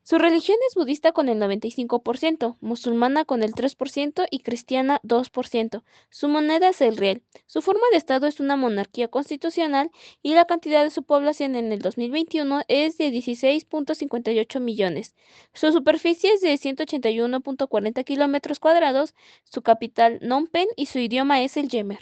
Su religión es budista con el 95%, musulmana con el 3% y cristiana 2%. Su moneda es el riel. Su forma de estado es una monarquía constitucional y la cantidad de su población en el 2021 es de 16.58 millones. Su superficie es de 181.40 kilómetros cuadrados, su capital Phnom Penh y su idioma es el yemer.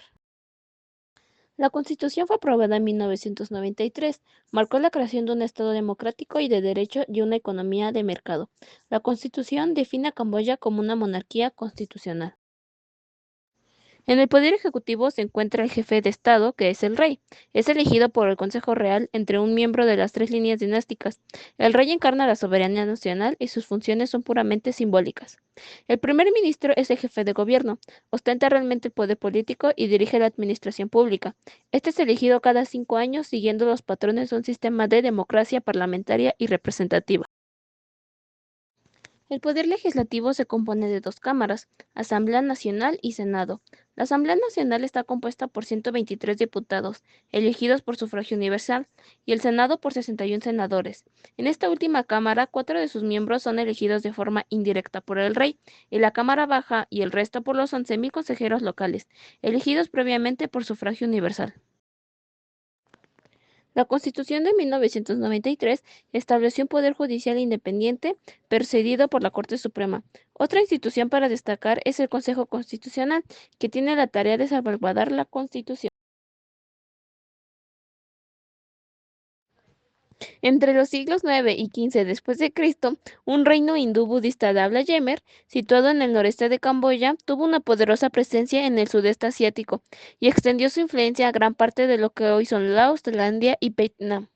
La Constitución fue aprobada en 1993, marcó la creación de un Estado democrático y de derecho y una economía de mercado. La Constitución define a Camboya como una monarquía constitucional. En el poder ejecutivo se encuentra el jefe de Estado, que es el rey. Es elegido por el Consejo Real entre un miembro de las tres líneas dinásticas. El rey encarna la soberanía nacional y sus funciones son puramente simbólicas. El primer ministro es el jefe de gobierno, ostenta realmente el poder político y dirige la administración pública. Este es elegido cada 5 años siguiendo los patrones de un sistema de democracia parlamentaria y representativa. El poder legislativo se compone de dos cámaras, Asamblea Nacional y Senado. La Asamblea Nacional está compuesta por 123 diputados, elegidos por sufragio universal, y el Senado por 61 senadores. En esta última cámara, 4 de sus miembros son elegidos de forma indirecta por el rey, y la Cámara Baja y el resto por los 11.000 consejeros locales, elegidos previamente por sufragio universal. La Constitución de 1993 estableció un poder judicial independiente, presidido por la Corte Suprema. Otra institución para destacar es el Consejo Constitucional, que tiene la tarea de salvaguardar la Constitución. Entre los siglos IX y XV después de Cristo, un reino hindú budista de habla yemer, situado en el noreste de Camboya, tuvo una poderosa presencia en el sudeste asiático y extendió su influencia a gran parte de lo que hoy son Laos, Tailandia y Vietnam.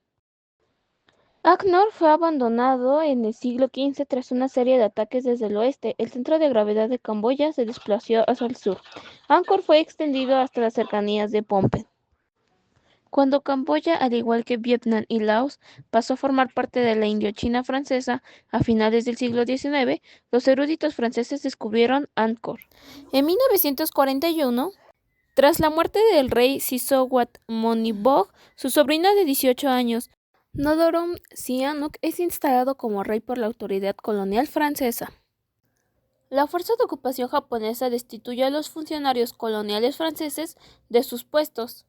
Angkor fue abandonado en el siglo XV tras una serie de ataques desde el oeste. El centro de gravedad de Camboya se desplazó hacia el sur. Angkor fue extendido hasta las cercanías de Phnom Penh. Cuando Camboya, al igual que Vietnam y Laos, pasó a formar parte de la Indochina francesa a finales del siglo XIX, los eruditos franceses descubrieron Angkor. En 1941, tras la muerte del rey Sisowat Monibog, su sobrino de 18 años, Norodom Sihanouk, es instalado como rey por la autoridad colonial francesa. La fuerza de ocupación japonesa destituyó a los funcionarios coloniales franceses de sus puestos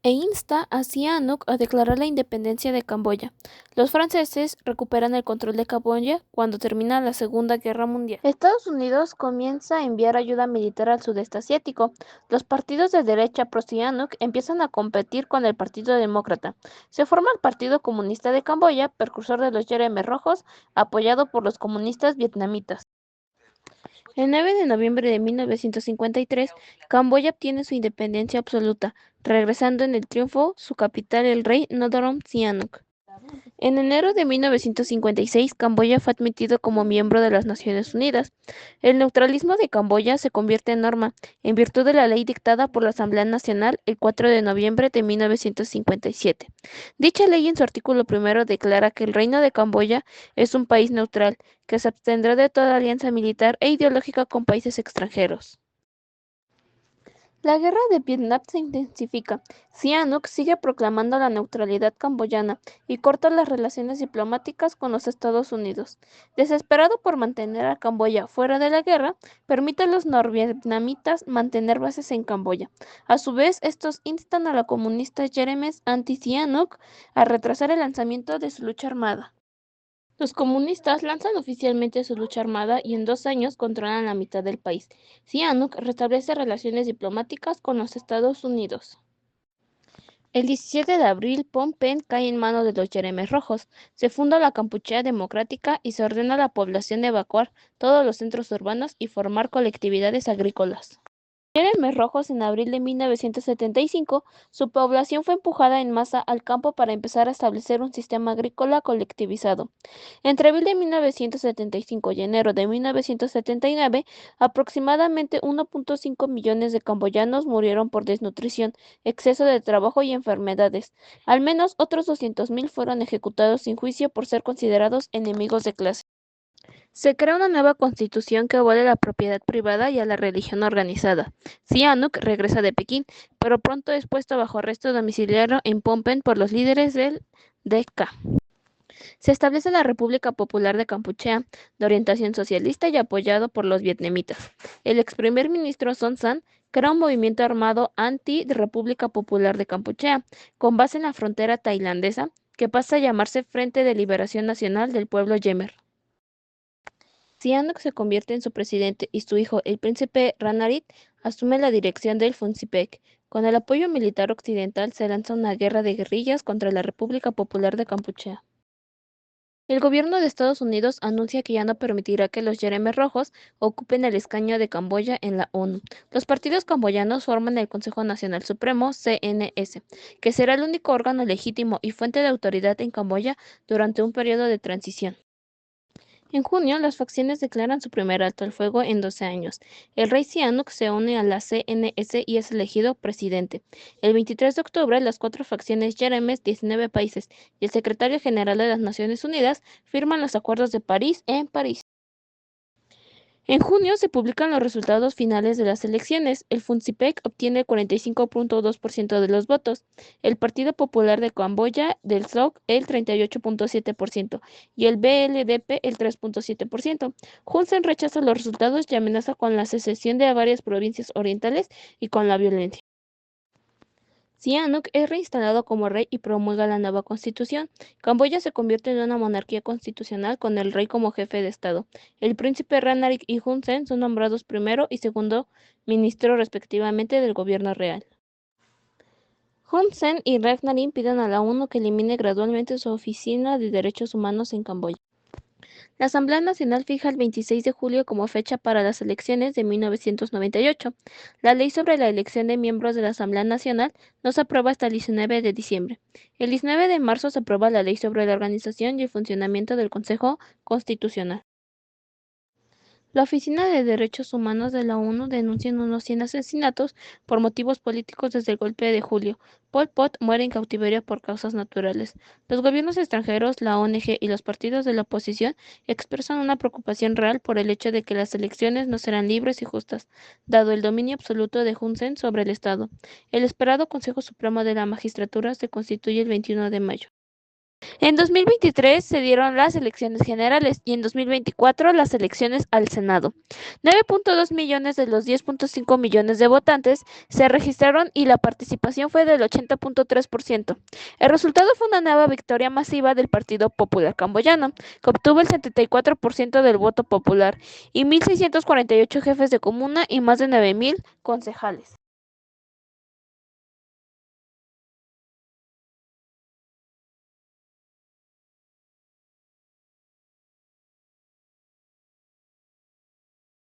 e insta a Sihanouk a declarar la independencia de Camboya. Los franceses recuperan el control de Camboya cuando termina la Segunda Guerra Mundial. Estados Unidos comienza a enviar ayuda militar al sudeste asiático. Los partidos de derecha pro-Sihanouk empiezan a competir con el Partido Demócrata. Se forma el Partido Comunista de Camboya, precursor de los Yeremes Rojos, apoyado por los comunistas vietnamitas. El 9 de noviembre de 1953, Camboya obtiene su independencia absoluta, regresando en el triunfo su capital el rey Norodom Sihanouk. En enero de 1956, Camboya fue admitido como miembro de las Naciones Unidas. El neutralismo de Camboya se convierte en norma, en virtud de la ley dictada por la Asamblea Nacional el 4 de noviembre de 1957. Dicha ley en su artículo primero declara que el Reino de Camboya es un país neutral, que se abstendrá de toda alianza militar e ideológica con países extranjeros. La guerra de Vietnam se intensifica. Sihanouk sigue proclamando la neutralidad camboyana y corta las relaciones diplomáticas con los Estados Unidos. Desesperado por mantener a Camboya fuera de la guerra, permite a los norvietnamitas mantener bases en Camboya. A su vez, estos instan a la comunista Jeremes anti-Sihanouk a retrasar el lanzamiento de su lucha armada. Los comunistas lanzan oficialmente su lucha armada y en 2 años controlan la mitad del país. Sihanouk restablece relaciones diplomáticas con los Estados Unidos. El 17 de abril, Phnom Penh cae en manos de los Yeremes Rojos. Se funda la Kampuchea Democrática y se ordena a la población de evacuar todos los centros urbanos y formar colectividades agrícolas. Yeremes Rojos en abril de 1975, su población fue empujada en masa al campo para empezar a establecer un sistema agrícola colectivizado. Entre abril de 1975 y enero de 1979, aproximadamente 1.5 millones de camboyanos murieron por desnutrición, exceso de trabajo y enfermedades. Al menos otros 200.000 fueron ejecutados sin juicio por ser considerados enemigos de clase. Se crea una nueva constitución que abole la propiedad privada y a la religión organizada. Sihanouk regresa de Pekín, pero pronto es puesto bajo arresto domiciliario en Phnom Penh por los líderes del DK. Se establece la República Popular de Kampuchea, de orientación socialista y apoyado por los vietnamitas. El ex primer ministro Son Sann crea un movimiento armado anti-República Popular de Kampuchea, con base en la frontera tailandesa, que pasa a llamarse Frente de Liberación Nacional del Pueblo Yemer. Sihanouk se convierte en su presidente y su hijo, el príncipe Ranariddh, asume la dirección del Funchipec. Con el apoyo militar occidental se lanza una guerra de guerrillas contra la República Popular de Kampuchea. El gobierno de Estados Unidos anuncia que ya no permitirá que los Yeremes Rojos ocupen el escaño de Camboya en la ONU. Los partidos camboyanos forman el Consejo Nacional Supremo, CNS, que será el único órgano legítimo y fuente de autoridad en Camboya durante un periodo de transición. En junio, las facciones declaran su primer alto al fuego en 12 años. El rey Sihanouk se une a la CNS y es elegido presidente. El 23 de octubre, las cuatro facciones Yeremes, 19 países y el secretario general de las Naciones Unidas firman los Acuerdos de París en París. En junio se publican los resultados finales de las elecciones. El Funchipec obtiene el 45.2% de los votos, el Partido Popular de Camboya del SOC el 38.7% y el BLDP el 3.7%. Hun Sen rechaza los resultados y amenaza con la secesión de varias provincias orientales y con la violencia. Sihanouk es reinstalado como rey y promulga la nueva constitución. Camboya se convierte en una monarquía constitucional con el rey como jefe de Estado. El príncipe Ranariddh y Hun Sen son nombrados primero y segundo ministro respectivamente del gobierno real. Hun Sen y Ranariddh piden a la ONU que elimine gradualmente su oficina de derechos humanos en Camboya. La Asamblea Nacional fija el 26 de julio como fecha para las elecciones de 1998. La ley sobre la elección de miembros de la Asamblea Nacional no se aprueba hasta el 19 de diciembre. El 19 de marzo se aprueba la ley sobre la organización y el funcionamiento del Consejo Constitucional. La Oficina de Derechos Humanos de la ONU denuncia unos 100 asesinatos por motivos políticos desde el golpe de julio. Pol Pot muere en cautiverio por causas naturales. Los gobiernos extranjeros, la ONG y los partidos de la oposición expresan una preocupación real por el hecho de que las elecciones no serán libres y justas, dado el dominio absoluto de Hun Sen sobre el Estado. El esperado Consejo Supremo de la Magistratura se constituye el 21 de mayo. En 2023 se dieron las elecciones generales y en 2024 las elecciones al Senado. 9.2 millones de los 10.5 millones de votantes se registraron y la participación fue del 80.3%. El resultado fue una nueva victoria masiva del Partido Popular Camboyano, que obtuvo el 74% del voto popular y 1.648 jefes de comuna y más de 9.000 concejales.